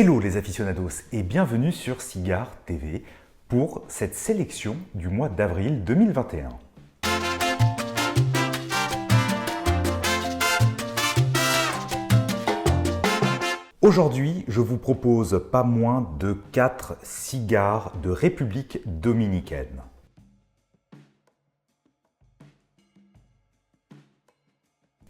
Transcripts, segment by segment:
Hello les aficionados et bienvenue sur Cigare TV pour cette sélection du mois d'avril 2021. Aujourd'hui, je vous propose pas moins de 4 cigares de République dominicaine.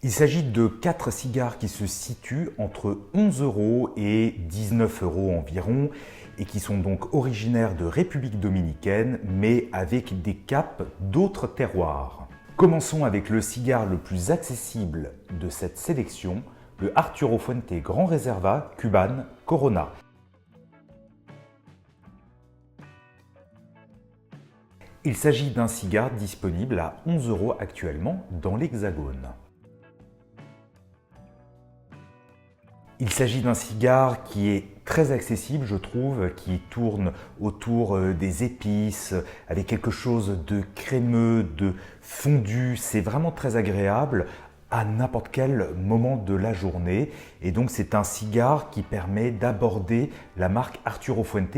Il s'agit de 4 cigares qui se situent entre 11 € et 19 € environ et qui sont donc originaires de République dominicaine mais avec des capes d'autres terroirs. Commençons avec le cigare le plus accessible de cette sélection, le Arturo Fuente Grand Reserva Cuban Corona. Il s'agit d'un cigare disponible à 11 € actuellement dans l'Hexagone. Il s'agit d'un cigare qui est très accessible, je trouve, qui tourne autour des épices, avec quelque chose de crémeux, de fondu. C'est vraiment très agréable à n'importe quel moment de la journée. Et donc c'est un cigare qui permet d'aborder la marque Arturo Fuente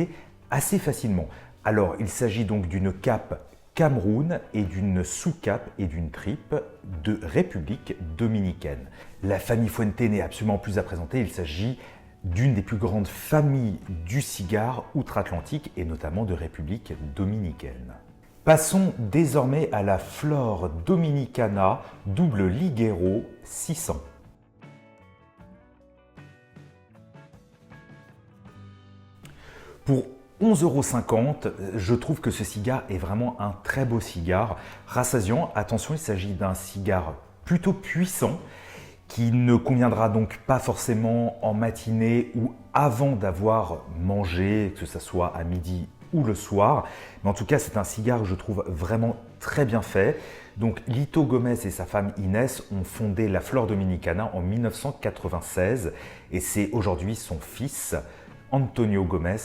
assez facilement. Alors il s'agit donc d'une cape Cameroun et d'une sous-cape et d'une tripe de République dominicaine. La famille Fuente n'est absolument plus à présenter, il s'agit d'une des plus grandes familles du cigare outre-Atlantique et notamment de République dominicaine. Passons désormais à la Flor Dominicana Double Liguero 600. Pour 11,50 €, je trouve que ce cigare est vraiment un très beau cigare, rassasiant. Attention, il s'agit d'un cigare plutôt puissant qui ne conviendra donc pas forcément en matinée ou avant d'avoir mangé, que ce soit à midi ou le soir. Mais en tout cas, c'est un cigare que je trouve vraiment très bien fait. Donc, Lito Gomez et sa femme Inès ont fondé la Flor Dominicana en 1996 et c'est aujourd'hui son fils, Antonio Gomez,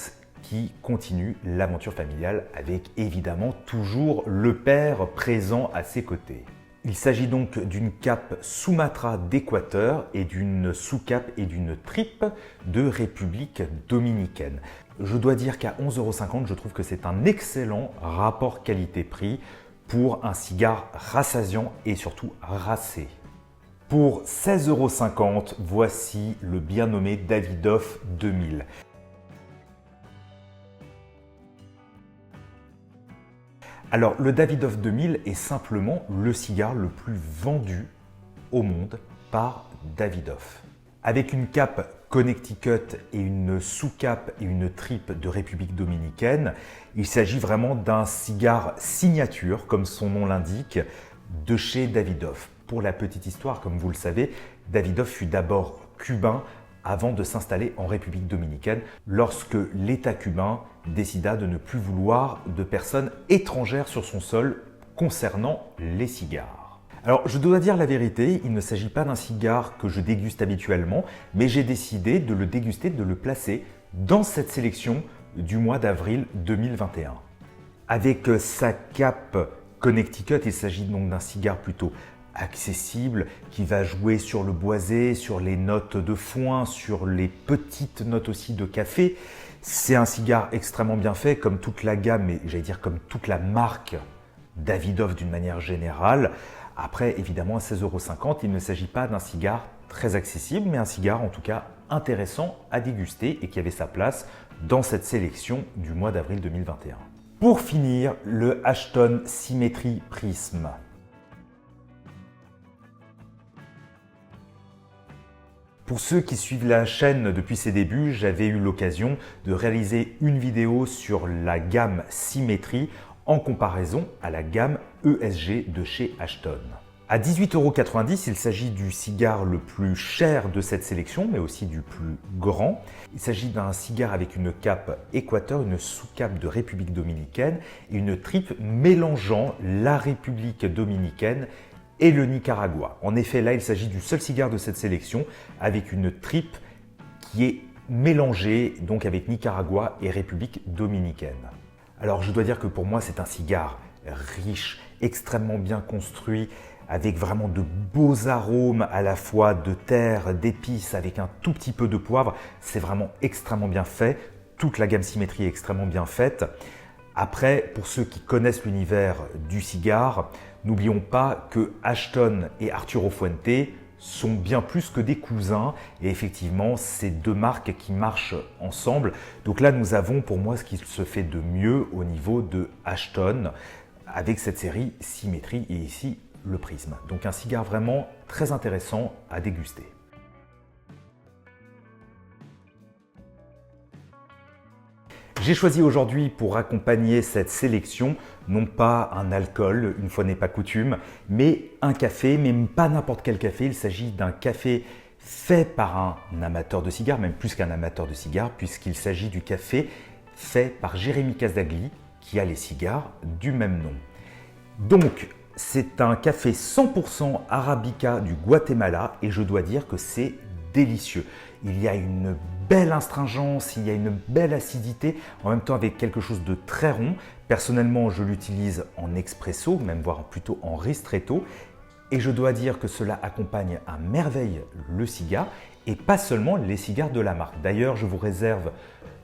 qui continue l'aventure familiale avec évidemment toujours le père présent à ses côtés. Il s'agit donc d'une cape Sumatra d'Équateur et d'une sous-cape et d'une tripe de République dominicaine. Je dois dire qu'à 11,50 €, je trouve que c'est un excellent rapport qualité-prix pour un cigare rassasiant et surtout racé. Pour 16,50 €, voici le bien nommé Davidoff 2000. Alors, le Davidoff 2000 est simplement le cigare le plus vendu au monde par Davidoff. Avec une cape Connecticut et une sous-cape et une tripe de République dominicaine, il s'agit vraiment d'un cigare signature, comme son nom l'indique, de chez Davidoff. Pour la petite histoire, comme vous le savez, Davidoff fut d'abord cubain avant de s'installer en République dominicaine lorsque l'État cubain décida de ne plus vouloir de personnes étrangères sur son sol concernant les cigares. Alors je dois dire la vérité, il ne s'agit pas d'un cigare que je déguste habituellement, mais j'ai décidé de le déguster, de le placer dans cette sélection du mois d'avril 2021. Avec sa cape Connecticut, il s'agit donc d'un cigare plutôt accessible, qui va jouer sur le boisé, sur les notes de foin, sur les petites notes aussi de café. C'est un cigare extrêmement bien fait, comme toute la gamme, et j'allais dire comme toute la marque Davidoff d'une manière générale. Après, évidemment, à 16,50 €, il ne s'agit pas d'un cigare très accessible, mais un cigare en tout cas intéressant à déguster et qui avait sa place dans cette sélection du mois d'avril 2021. Pour finir, le Ashton Symmetry Prism. Pour ceux qui suivent la chaîne depuis ses débuts, j'avais eu l'occasion de réaliser une vidéo sur la gamme Symmetry en comparaison à la gamme ESG de chez Ashton. À 18,90 €, il s'agit du cigare le plus cher de cette sélection, mais aussi du plus grand. Il s'agit d'un cigare avec une cape Équateur, une sous-cape de République dominicaine et une tripe mélangeant la République dominicaine et le Nicaragua. En effet, là, il s'agit du seul cigare de cette sélection avec une tripe qui est mélangée donc avec Nicaragua et République dominicaine. Alors, je dois dire que pour moi, c'est un cigare riche, extrêmement bien construit, avec vraiment de beaux arômes à la fois de terre, d'épices, avec un tout petit peu de poivre. C'est vraiment extrêmement bien fait. Toute la gamme Symétrie est extrêmement bien faite. Après, pour ceux qui connaissent l'univers du cigare, n'oublions pas que Ashton et Arturo Fuente sont bien plus que des cousins. Et effectivement, c'est deux marques qui marchent ensemble. Donc là, nous avons pour moi ce qui se fait de mieux au niveau de Ashton avec cette série Symétrie et ici le Prisme. Donc un cigare vraiment très intéressant à déguster. J'ai choisi aujourd'hui pour accompagner cette sélection, non pas un alcool, une fois n'est pas coutume, mais un café, mais pas n'importe quel café. Il s'agit d'un café fait par un amateur de cigares, même plus qu'un amateur de cigares, puisqu'il s'agit du café fait par Jérémy Casdagli, qui a les cigares du même nom. Donc, c'est un café 100% Arabica du Guatemala et je dois dire que c'est délicieux. Il y a une belle astringence, il y a une belle acidité, en même temps avec quelque chose de très rond. Personnellement, je l'utilise en expresso, même voire plutôt en ristretto. Et je dois dire que cela accompagne à merveille le cigare et pas seulement les cigares de la marque. D'ailleurs, je vous réserve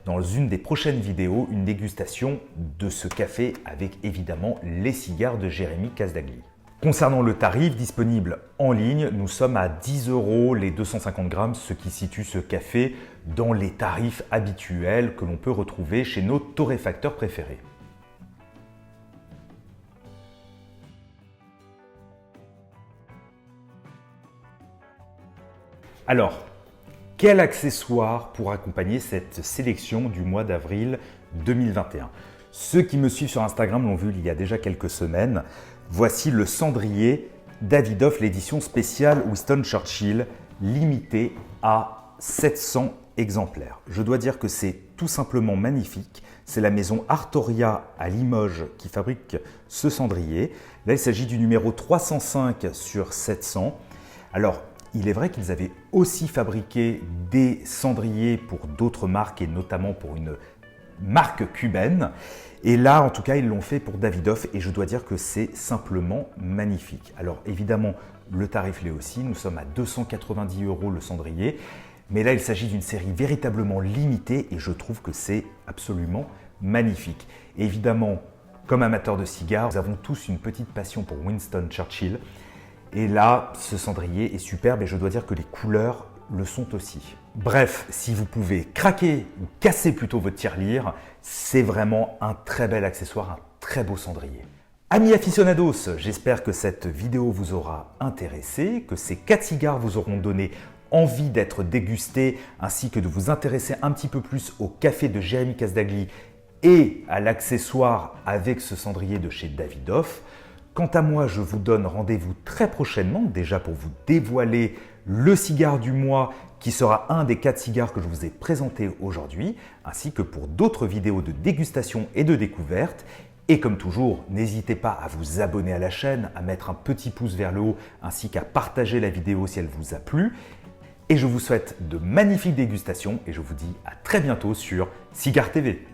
dans une des prochaines vidéos une dégustation de ce café avec évidemment les cigares de Jérémy Casdagli. Concernant le tarif disponible en ligne, nous sommes à 10 € les 250 grammes, ce qui situe ce café dans les tarifs habituels que l'on peut retrouver chez nos torréfacteurs préférés. Alors, quel accessoire pour accompagner cette sélection du mois d'avril 2021? Ceux qui me suivent sur Instagram l'ont vu il y a déjà quelques semaines. Voici le cendrier Davidoff, l'édition spéciale Winston Churchill, limitée à 700 exemplaires. Je dois dire que c'est tout simplement magnifique. C'est la maison Artoria à Limoges qui fabrique ce cendrier. Là, il s'agit du numéro 305 sur 700. Alors, il est vrai qu'ils avaient aussi fabriqué des cendriers pour d'autres marques et notamment pour une marque cubaine. Et là, en tout cas, ils l'ont fait pour Davidoff et je dois dire que c'est simplement magnifique. Alors évidemment, le tarif l'est aussi. Nous sommes à 290 € le cendrier. Mais là, il s'agit d'une série véritablement limitée et je trouve que c'est absolument magnifique. Et évidemment, comme amateurs de cigares, nous avons tous une petite passion pour Winston Churchill. Et là, ce cendrier est superbe et je dois dire que les couleurs le sont aussi. Bref, si vous pouvez craquer ou casser plutôt votre tirelire, c'est vraiment un très bel accessoire, un très beau cendrier. Amis aficionados, j'espère que cette vidéo vous aura intéressé, que ces 4 cigares vous auront donné envie d'être dégustés, ainsi que de vous intéresser un petit peu plus au café de Jérémy Casdagli et à l'accessoire avec ce cendrier de chez Davidoff. Quant à moi, je vous donne rendez-vous très prochainement, déjà pour vous dévoiler le cigare du mois qui sera un des 4 cigares que je vous ai présentés aujourd'hui, ainsi que pour d'autres vidéos de dégustation et de découverte. Et comme toujours, n'hésitez pas à vous abonner à la chaîne, à mettre un petit pouce vers le haut, ainsi qu'à partager la vidéo si elle vous a plu. Et je vous souhaite de magnifiques dégustations et je vous dis à très bientôt sur Cigare TV.